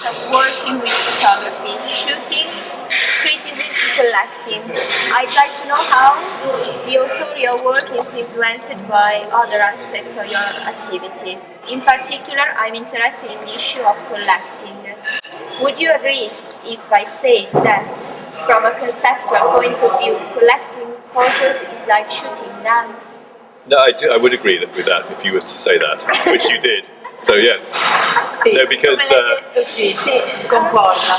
of working with photography: shooting, criticism, collecting. I'd like to know how the authorial work is influenced by other aspects of your activity. In particular, I'm interested in the issue of collecting. Would you agree if I say that, from a conceptual point of view, collecting photos is like shooting them? No, I would agree with that if you were to say that, which you did. So yes. Sì, No, because sì, concorda.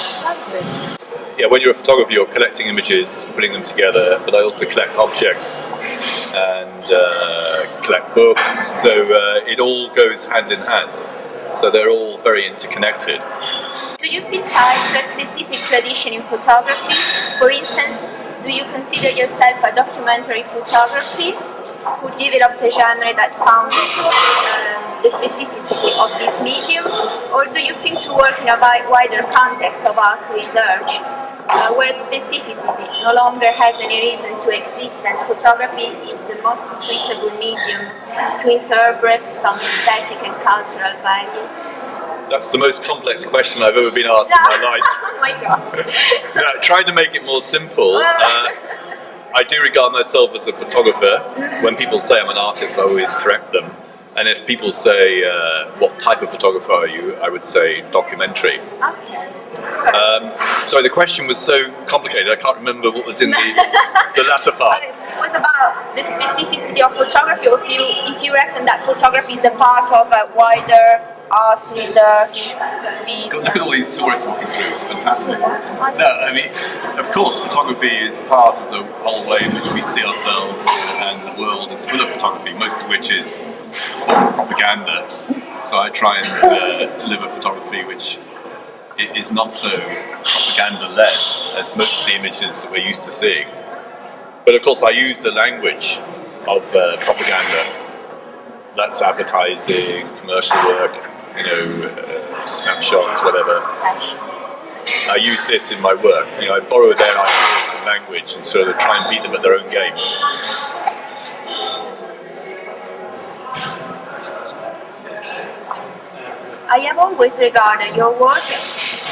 yeah, when you're a photographer, you're collecting images, putting them together. But I also collect objects and collect books. So it all goes hand in hand. So they're all very interconnected. Do you feel tied to a specific tradition in photography? For instance, do you consider yourself a documentary photography who develops a genre that found the specificity of this medium? Or do you think to work in a wider context of arts research, where specificity no longer has any reason to exist and photography is the most suitable medium to interpret some aesthetic and cultural values? That's the most complex question I've ever been asked in my life. Oh my god. No, trying to make it more simple, I do regard myself as a photographer. When people say I'm an artist, I always correct them. And if people say, what type of photographer are you, I would say documentary. Okay. So the question was so complicated, I can't remember what was in the latter part. It was about the specificity of photography, or if you reckon that photography is a part of a wider arts research field. Look at all these tourists walking through, fantastic. No, I mean, of course, photography is part of the whole way in which we see ourselves, and the world is full of photography, most of which is for propaganda. So I try and deliver photography which is not so propaganda-led as most of the images that we're used to seeing. But of course, I use the language of propaganda. That's advertising, commercial work, snapshots, whatever. I use this in my work. I borrow their ideas and language and sort of try and beat them at their own game. I have always regarded your work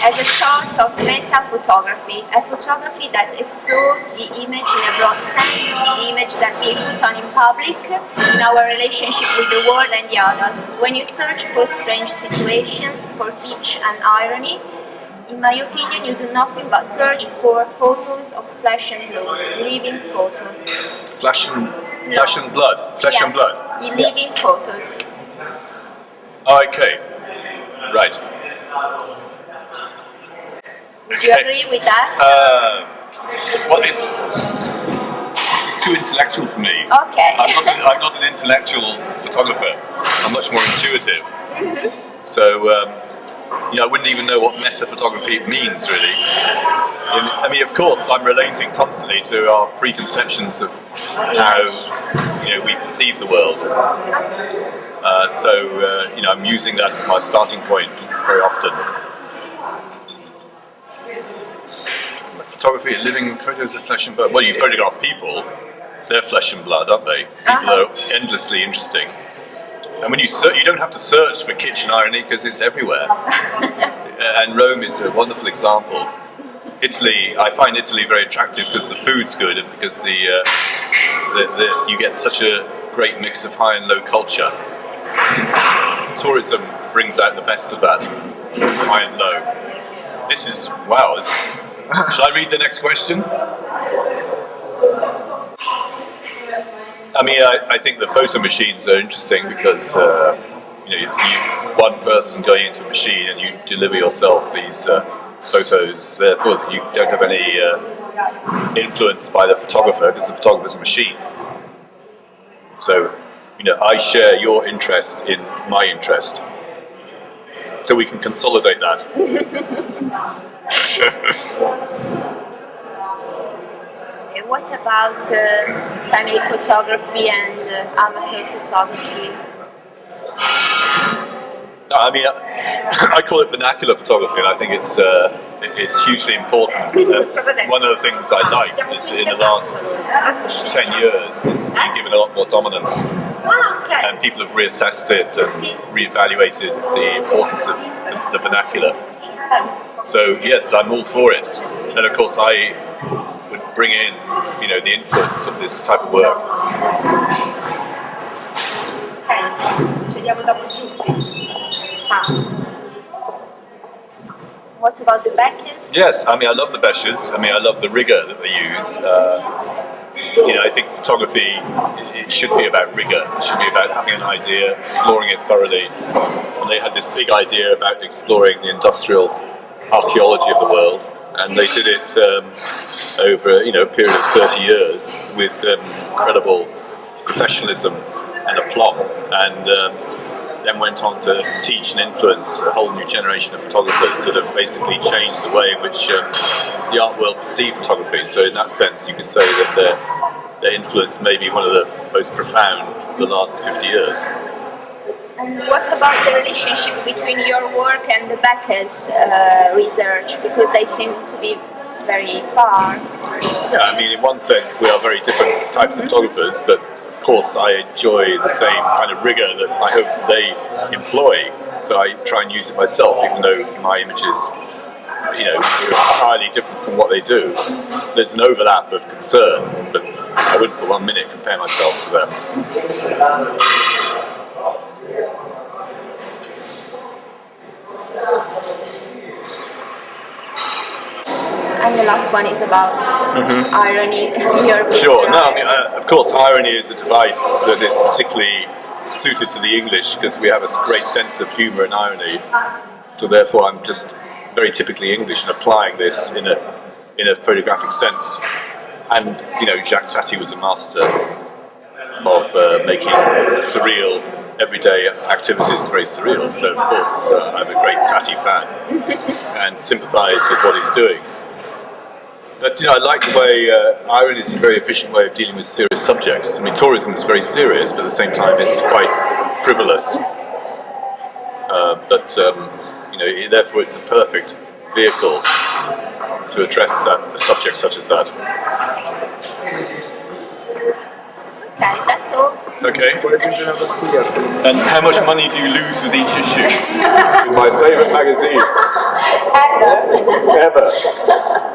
as a sort of meta-photography, a photography that explores the image in a broad sense, the image that we put on in public, in our relationship with the world and the others. When you search for strange situations, for kitsch and irony, in my opinion, you do nothing but search for photos of flesh and blood, living photos. Flesh and blood. Living photos. Okay, right. Would you agree with that? Well, this is too intellectual for me. Okay. I'm not an intellectual photographer. I'm much more intuitive. So, I wouldn't even know what meta photography means, really. I mean, of course, I'm relating constantly to our preconceptions of how we perceive the world. I'm using that as my starting point very often. Photography, living photos of flesh and blood. Well, you photograph people, they're flesh and blood, aren't they? People are endlessly interesting. And when you don't have to search for kitsch and irony because it's everywhere. And Rome is a wonderful example. Italy, I find Italy very attractive because the food's good and because you get such a great mix of high and low culture. Tourism brings out the best of that, high and low. This is, wow. Shall I read the next question? I mean, I think the photo machines are interesting because you see one person going into a machine and you deliver yourself these photos. Therefore, you don't have any influence by the photographer because the photographer's a machine. So, I share your interest in my interest, so we can consolidate that. What about family photography and amateur photography? I mean, I call it vernacular photography, and I think it's hugely important. One of the things I like is in the last 10 years, this has been given a lot more dominance. Okay. and people have reassessed it and reevaluated the importance of the vernacular. So yes, I'm all for it, and of course I would bring in, the influence of this type of work. Okay. Ci vediamo dopo giù. Ciao. What about the beckons? Yes, I love the beshes. I love the rigor that they use. I think photography, it should be about rigor. It should be about having an idea, exploring it thoroughly. And they had this big idea about exploring the industrial archaeology of the world, and they did it over a period of 30 years with incredible professionalism and aplomb, and then went on to teach and influence a whole new generation of photographers that have basically changed the way in which the art world perceived photography. So in that sense, you could say that their influence may be one of the most profound of the last 50 years. And what about the relationship between your work and the Becker's research? Because they seem to be very far. Yeah, in one sense we are very different types of photographers, but of course I enjoy the same kind of rigor that I hope they employ. So I try and use it myself, even though my images, are entirely different from what they do. There's an overlap of concern, but I wouldn't for 1 minute compare myself to them. And the last one is about irony. Sure. No, of course, irony is a device that is particularly suited to the English because we have a great sense of humour and irony. So therefore, I'm just very typically English in applying this in a photographic sense. And Jacques Tati was a master of making surreal, everyday activities very surreal. So of course, I'm a great Tati fan and sympathise with what he's doing. But I like the way irony is a very efficient way of dealing with serious subjects. Tourism is very serious, but at the same time it's quite frivolous. Therefore it's the perfect vehicle to address a subject such as that. Okay, that's all. Okay. And how much money do you lose with each issue? My favourite magazine. Ever. Ever.